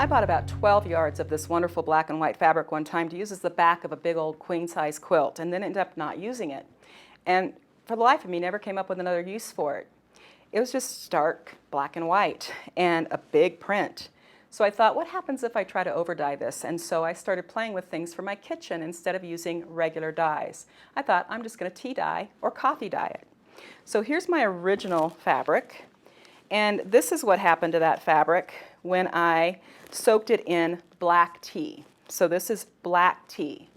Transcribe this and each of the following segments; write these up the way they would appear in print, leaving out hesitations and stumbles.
bought about 12 yards of this wonderful black and white fabric one time to use as the back of a big old queen size quilt, and then ended up not using it. And for the life of me, never came up with another use for it. It was just stark black and white and a big print. So I thought, what happens if I try to over dye this? And so I started playing with things for my kitchen instead of using regular dyes. I thought, I'm just going to tea dye or coffee dye it. So here's my original fabric. And this is what happened to that fabric when I soaked it in black tea. So this is black tea.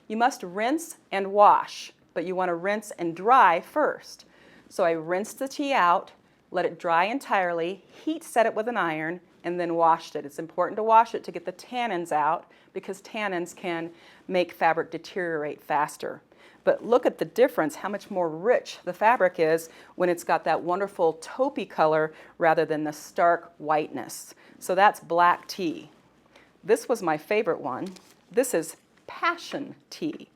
You must rinse and wash, but you want to rinse and dry first. So I rinsed the tea out, let it dry entirely, heat set it with an iron, and then washed it. It's important to wash it to get the tannins out because tannins can make fabric deteriorate faster. But look at the difference, how much more rich the fabric is when it's got that wonderful taupey color rather than the stark whiteness. So that's black tea. This was my favorite one. This is passion tea.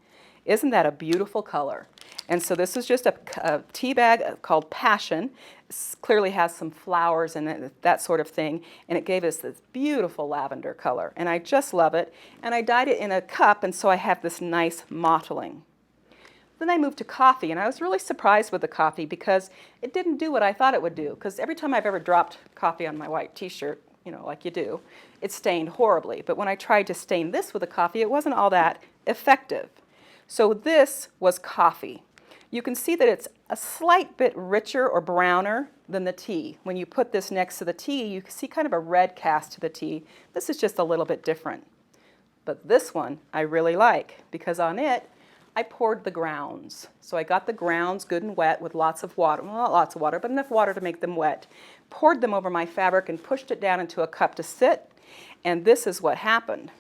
Isn't that a beautiful color? And so this is just a tea bag called Passion. It clearly has some flowers in it, that sort of thing. And it gave us this beautiful lavender color. And I just love it. And I dyed it in a cup, and so I have this nice mottling. Then I moved to coffee, and I was really surprised with the coffee because it didn't do what I thought it would do. Because every time I've ever dropped coffee on my white t-shirt, you know, like you do, it stained horribly. But when I tried to stain this with a coffee, it wasn't all that effective. So this was coffee. You can see that it's a slight bit richer or browner than the tea. When you put this next to the tea, you can see kind of a red cast to the tea. This is just a little bit different. But this one I really like because on it, I poured the grounds. So I got the grounds good and wet with lots of water, well, not lots of water, but enough water to make them wet. Poured them over my fabric and pushed it down into a cup to sit. And this is what happened.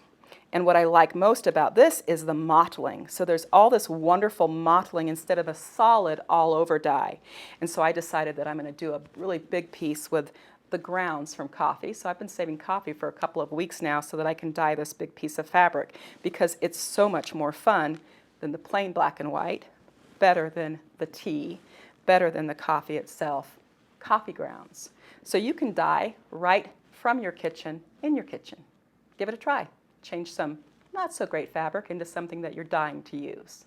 And what I like most about this is the mottling. So there's all this wonderful mottling instead of a solid all over dye. And so I decided that I'm going to do a really big piece with the grounds from coffee. So I've been saving coffee for a couple of weeks now so that I can dye this big piece of fabric because it's so much more fun than the plain black and white, better than the tea, better than the coffee itself. Coffee grounds. So you can dye right from your kitchen in your kitchen. Give it a try. Change some not so great fabric into something that you're dying to use.